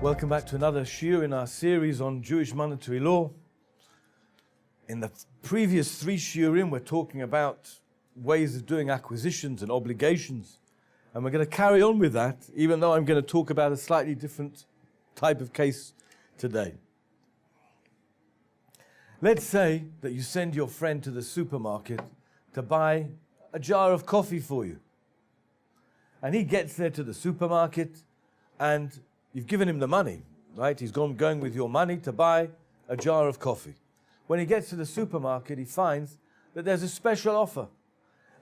Welcome back to another shiur in our series on Jewish monetary law. In the previous 3 shiurim, we're talking about ways of doing acquisitions and obligations. And we're going to carry on with that, even though I'm going to talk about a slightly different type of case today. Let's say that you send your friend to the supermarket to buy a jar of coffee for you. And he gets there to the supermarket and you've given him the money, right? He's going with your money to buy a jar of coffee. When he gets to the supermarket, he finds that there's a special offer.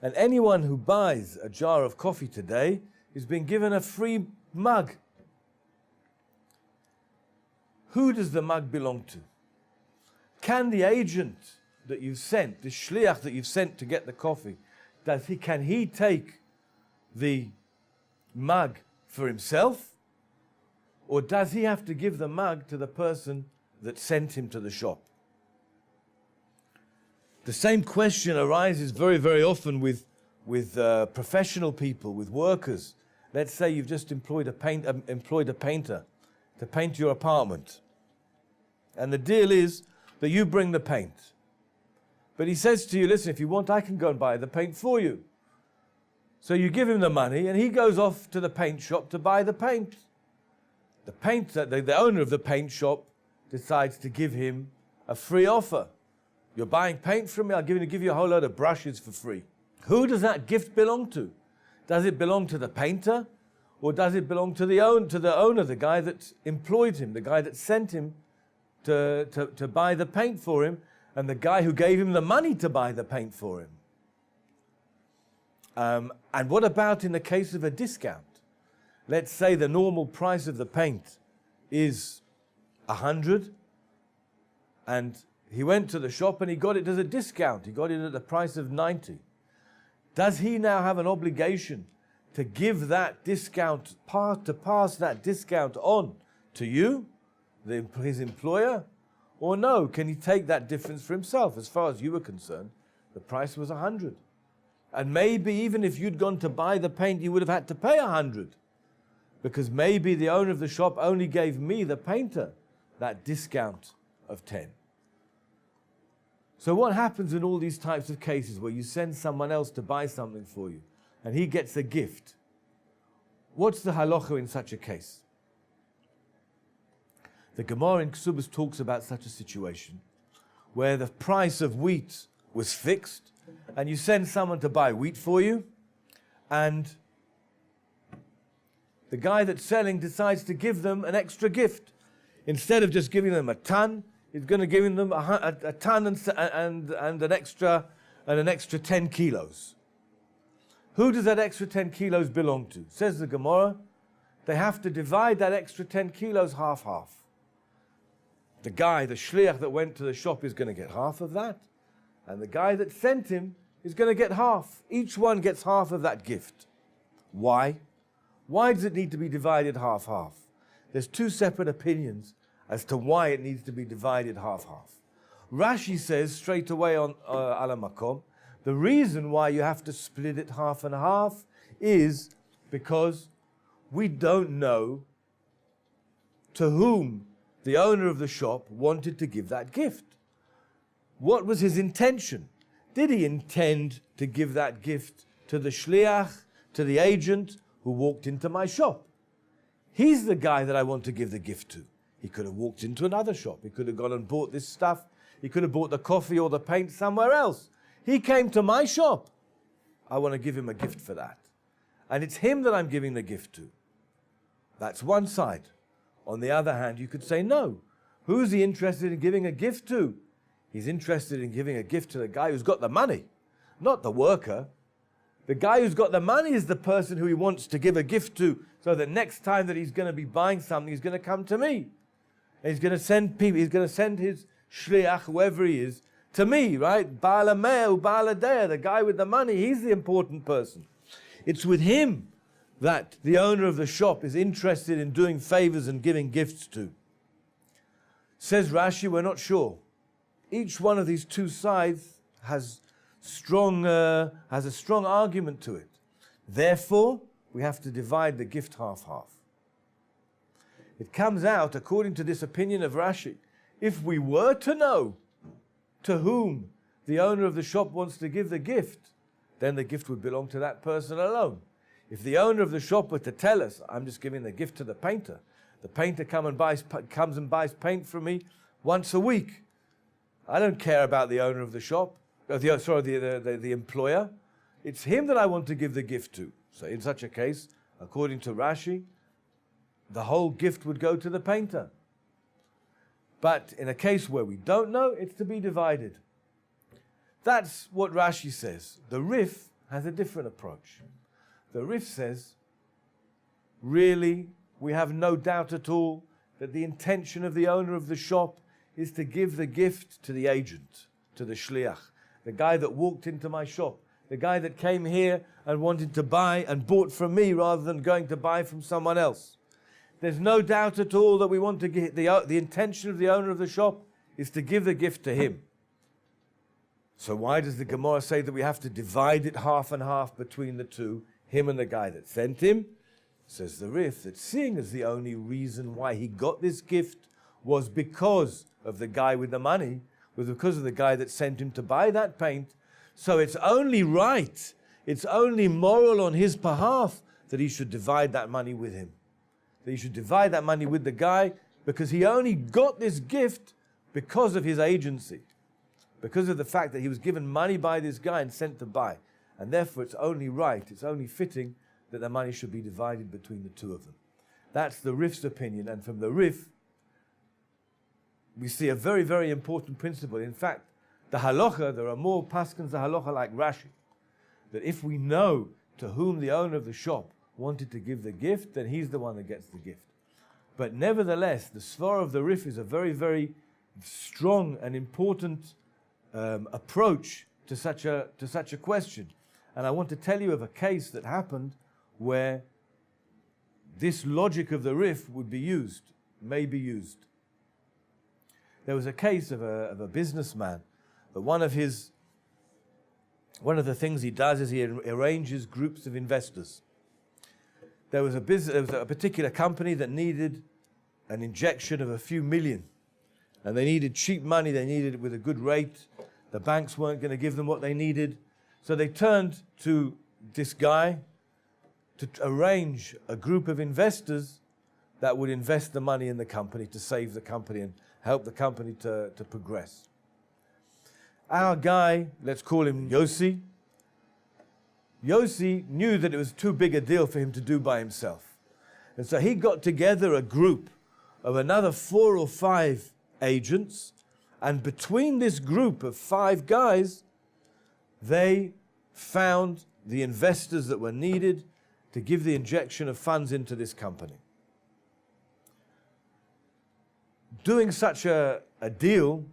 And anyone who buys a jar of coffee today is being given a free mug. Who does the mug belong to? Can the agent that you've sent, the shliach that you've sent to get the coffee, can he take the mug for himself? Or does he have to give the mug to the person that sent him to the shop? The same question arises very, very often with professional people, with workers. Let's say you've just employed a painter to paint your apartment. And the deal is that you bring the paint. But he says to you, listen, if you want, I can go and buy the paint for you. So you give him the money and he goes off to the paint shop to buy the paint. The owner of the paint shop decides to give him a free offer. You're buying paint from me, I'll give you a whole load of brushes for free. Who does that gift belong to? Does it belong to the painter? Or does it belong to the owner, the guy that employed him, the guy that sent him to buy the paint for him, and the guy who gave him the money to buy the paint for him? And what about in the case of a discount? Let's say the normal price of the paint is 100, and he went to the shop and he got it as a discount. He got it at the price of 90. Does he now have an obligation to give that discount, to pass that discount on to you, his employer? Or no, can he take that difference for himself? As far as you were concerned, the price was 100. And maybe even if you'd gone to buy the paint, you would have had to pay 100. Because maybe the owner of the shop only gave me, the painter, that discount of 10. So what happens in all these types of cases where you send someone else to buy something for you and he gets a gift? What's the halacha in such a case? The Gemara in Ksubas talks about such a situation where the price of wheat was fixed and you send someone to buy wheat for you, and the guy that's selling decides to give them an extra gift. Instead of just giving them a ton, he's going to give them a ton and an extra 10 kilos. Who does that extra 10 kilos belong to? Says the Gemara, they have to divide that extra 10 kilos half-half. The guy, the shliach that went to the shop, is going to get half of that, and the guy that sent him is going to get half. Each one gets half of that gift. Why? Why does it need to be divided half-half? There's 2 separate opinions as to why it needs to be divided half-half. Rashi says straight away on Ala Makom, the reason why you have to split it half and half is because we don't know to whom the owner of the shop wanted to give that gift. What was his intention? Did he intend to give that gift to the shliach, to the agent who walked into my shop? He's the guy that I want to give the gift to. He could have walked into another shop. He could have gone and bought this stuff. He could have bought the coffee or the paint somewhere else. He came to my shop. I want to give him a gift for that. And it's him that I'm giving the gift to. That's one side. On the other hand, you could say, no. Who's he interested in giving a gift to? He's interested in giving a gift to the guy who's got the money, not the worker. The guy who's got the money is the person who he wants to give a gift to, so that next time that he's going to be buying something, he's going to come to me. And he's going to send people, he's going to send his shliach, whoever he is, to me, right? Baal HaMe'ah, Baal HaDe'ah, the guy with the money, he's the important person. It's with him that the owner of the shop is interested in doing favors and giving gifts to. Says Rashi, we're not sure. Each one of these 2 sides has a strong argument to it. Therefore, we have to divide the gift half-half. It comes out, according to this opinion of Rashi, if we were to know to whom the owner of the shop wants to give the gift, then the gift would belong to that person alone. If the owner of the shop were to tell us, I'm just giving the gift to the painter comes and buys paint from me once a week, I don't care about the owner of the shop, the employer. It's him that I want to give the gift to. So in such a case, according to Rashi, the whole gift would go to the painter. But in a case where we don't know, it's to be divided. That's what Rashi says. The Rif has a different approach. The Rif says, really, we have no doubt at all that the intention of the owner of the shop is to give the gift to the agent, to the shliach, the guy that walked into my shop, the guy that came here and wanted to buy and bought from me rather than going to buy from someone else. There's no doubt at all that we want to give the intention of the owner of the shop is to give the gift to him. So why does the Gemara say that we have to divide it half and half between the two, him and the guy that sent him? Says the Rif, that seeing as the only reason why he got this gift was because of the guy with the money, was because of the guy that sent him to buy that paint, so it's only right, it's only moral on his behalf that he should divide that money with him. That he should divide that money with the guy because he only got this gift because of his agency, because of the fact that he was given money by this guy and sent to buy. And therefore it's only right, it's only fitting that the money should be divided between the two of them. That's the Rif's opinion, and from the Rif, we see a very, very important principle. In fact, the halacha, there are more paskins the halacha like Rashi, that if we know to whom the owner of the shop wanted to give the gift, then he's the one that gets the gift. But nevertheless, the svar of the Rif is a very, very strong and important approach to such a question. And I want to tell you of a case that happened where this logic of the Rif would be used, may be used. There was a case of a businessman that one of the things he does is he arranges groups of investors. There was a particular company that needed an injection of a few million, and they needed cheap money. They needed it with a good rate. The banks weren't going to give them what they needed, so they turned to this guy to arrange a group of investors that would invest the money in the company to save the company and help the company to progress. Our guy, let's call him Yossi. Yossi knew that it was too big a deal for him to do by himself. And so he got together a group of another 4 or 5 agents, and between this group of 5 guys, they found the investors that were needed to give the injection of funds into this company. Doing such a deal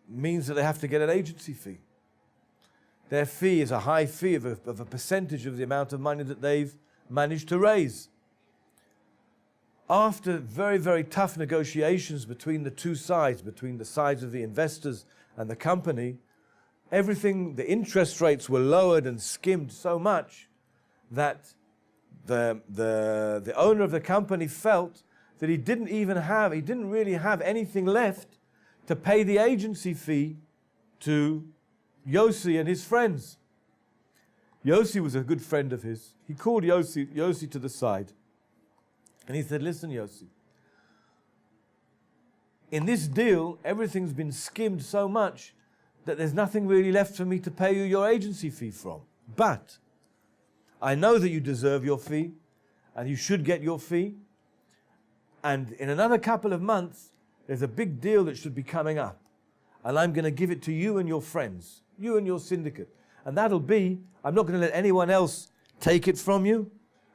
means that they have to get an agency fee. Their fee is a high fee of a percentage of the amount of money that they've managed to raise. After very, very tough negotiations between the two sides, between the sides of the investors and the company, the interest rates were lowered and skimmed so much that the owner of the company felt that he didn't really have anything left to pay the agency fee to Yossi and his friends. Yossi was a good friend of his. He called Yossi to the side and he said, listen, Yossi, in this deal, everything's been skimmed so much that there's nothing really left for me to pay you your agency fee from. But I know that you deserve your fee and you should get your fee. And in another couple of months, there's a big deal that should be coming up. And I'm going to give it to you and your friends, you and your syndicate. And that'll be, I'm not going to let anyone else take it from you.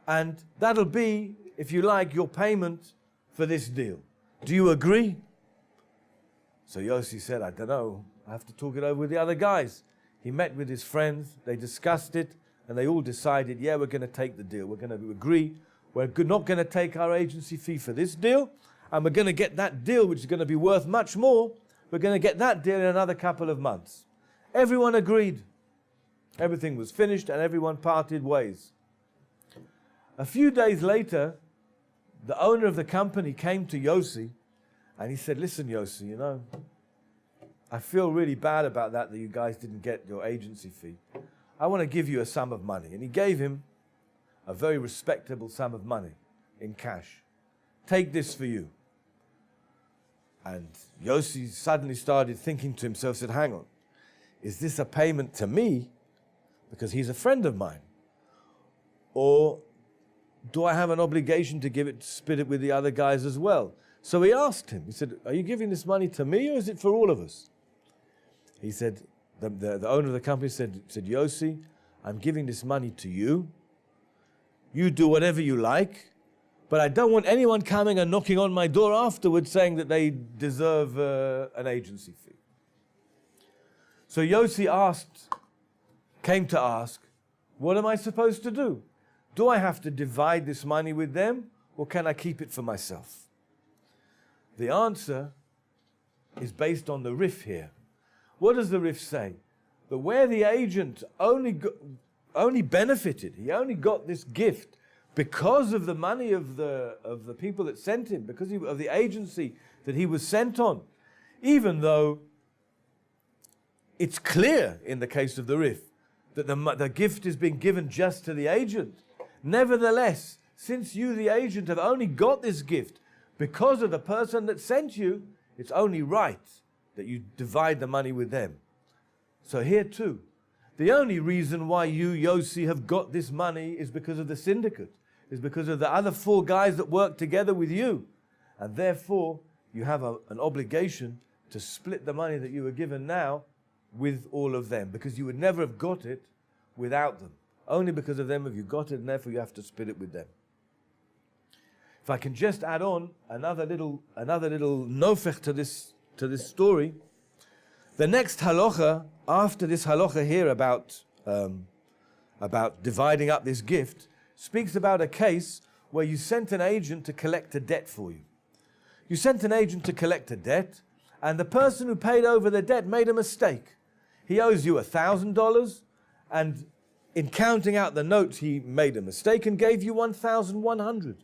And that'll be, if you like, your payment for this deal. Do you agree? So Yossi said, I don't know. I have to talk it over with the other guys. He met with his friends. They discussed it. And they all decided, yeah, we're going to take the deal. We're going to agree. We're not going to take our agency fee for this deal. And we're going to get that deal, which is going to be worth much more. We're going to get that deal in another couple of months. Everyone agreed. Everything was finished and everyone parted ways. A few days later, the owner of the company came to Yossi and he said, listen, Yossi, you know, I feel really bad about that you guys didn't get your agency fee. I want to give you a sum of money. And he gave him a very respectable sum of money in cash. Take this for you. And Yossi suddenly started thinking to himself, said, hang on, is this a payment to me because he's a friend of mine? Or do I have an obligation to give it, split it with the other guys as well? So he asked him, he said, are you giving this money to me or is it for all of us? He said, the owner of the company said, Yossi, I'm giving this money to you. You do whatever you like, but I don't want anyone coming and knocking on my door afterwards saying that they deserve an agency fee. So Yossi came to ask, what am I supposed to do? Do I have to divide this money with them, or can I keep it for myself? The answer is based on the Rif here. What does the Rif say? That where the agent only benefited, he only got this gift because of the money of the people that sent him, because of the agency that he was sent on, even though it's clear in the case of the Rif that the gift is being given just to the agent. Nevertheless, since you, the agent, have only got this gift because of the person that sent you, it's only right that you divide the money with them. So here too, the only reason why you, Yossi, have got this money is because of the syndicate, is because of the other 4 guys that work together with you. And therefore, you have an obligation to split the money that you were given now with all of them, because you would never have got it without them. Only because of them have you got it, and therefore you have to split it with them. If I can just add on another little nofech to this story, the next halacha after this halacha here about dividing up this gift speaks about a case where you sent an agent to collect a debt for you. You sent an agent to collect a debt, and the person who paid over the debt made a mistake. He owes you $1,000, and in counting out the notes, he made a mistake and gave you 1,100.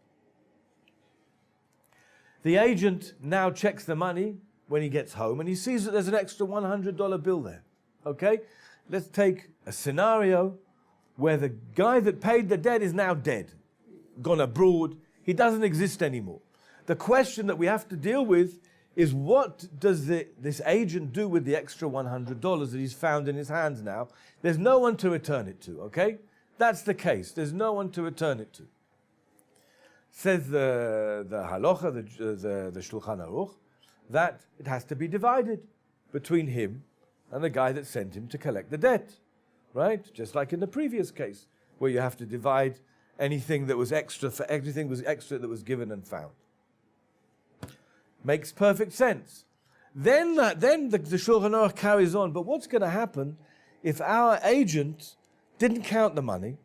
The agent now checks the money when he gets home, and he sees that there's an extra $100 bill there. Okay? Let's take a scenario where the guy that paid the debt is now dead, gone abroad. He doesn't exist anymore. The question that we have to deal with is, what does this agent do with the extra $100 that he's found in his hands now? There's no one to return it to, okay? That's the case. There's no one to return it to. Says the halacha, the Shulchan Aruch, that it has to be divided between him and the guy that sent him to collect the debt, right? Just like in the previous case, where you have to divide anything that was extra for everything was extra that was given and found. Makes perfect sense. Then the Shulchan Aruch carries on, but what's going to happen if our agent didn't count the money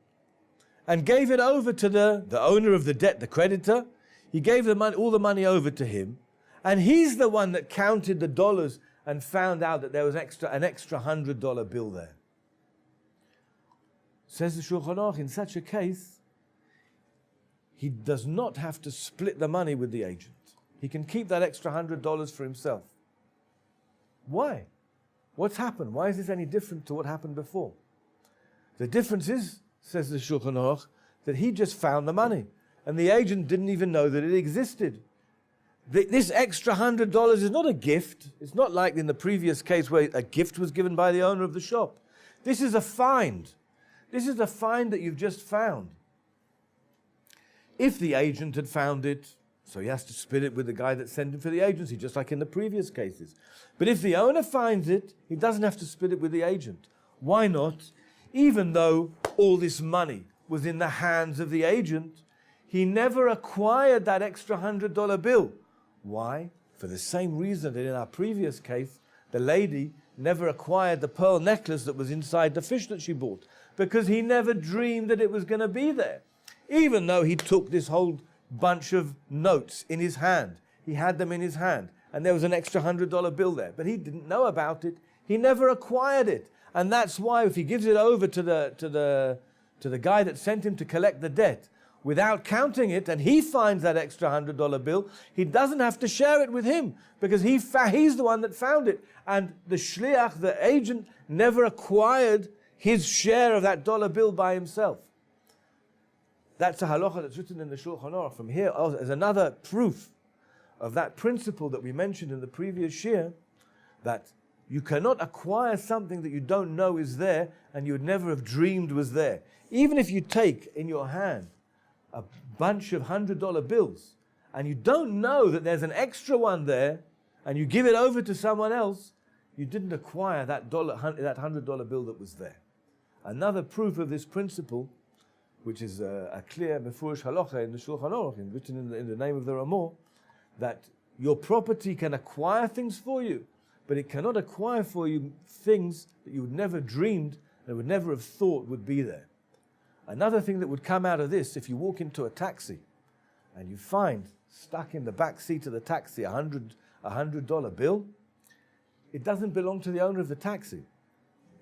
and gave it over to the owner of the debt, the creditor? He gave all the money over to him, and he's the one that counted the dollars and found out that there was an extra $100 bill there. Says the Shulchan Aruch, in such a case, he does not have to split the money with the agent. He can keep that extra $100 for himself. Why? What's happened? Why is this any different to what happened before? The difference is, says the Shulchan Aruch, that he just found the money, and the agent didn't even know that it existed. This extra $100 is not a gift. It's not like in the previous case where a gift was given by the owner of the shop. This is a find. This is a find that you've just found. If the agent had found it, so he has to split it with the guy that sent him for the agency, just like in the previous cases. But if the owner finds it, he doesn't have to split it with the agent. Why not? Even though all this money was in the hands of the agent, he never acquired that extra $100 bill. Why? For the same reason that in our previous case, the lady never acquired the pearl necklace that was inside the fish that she bought, because he never dreamed that it was going to be there. Even though he took this whole bunch of notes in his hand. He had them in his hand, and there was an extra $100 bill there, but he didn't know about it. He never acquired it, and that's why if he gives it over to the guy that sent him to collect the debt, without counting it, and he finds that extra $100 bill, he doesn't have to share it with him because he's the one that found it. And the shliach, the agent, never acquired his share of that dollar bill by himself. That's a halacha that's written in the Shulchan Aruch. From here, as another proof of that principle that we mentioned in the previous year, that you cannot acquire something that you don't know is there and you would never have dreamed was there. Even if you take in your hand a bunch of $100 bills and you don't know that there's an extra one there and you give it over to someone else, you didn't acquire that $100 bill that was there. Another proof of this principle, which is a clear mefurish halacha in the Shulchan Aruch, written in the name of the Ramah, that your property can acquire things for you, but it cannot acquire for you things that you would never dreamed and would never have thought would be there. Another thing that would come out of this, if you walk into a taxi and you find stuck in the back seat of the taxi a $100 bill, it doesn't belong to the owner of the taxi.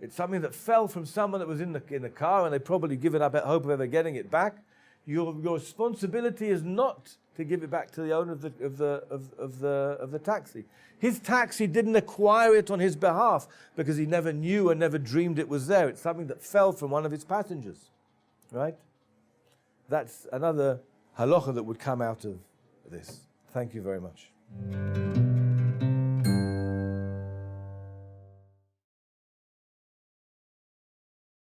It's something that fell from someone that was in the car, and they probably given up hope of ever getting it back. Your responsibility is not to give it back to the owner of the taxi. His taxi didn't acquire it on his behalf because he never knew and never dreamed it was there. It's something that fell from one of his passengers, right? That's another halacha that would come out of this. Thank you very much.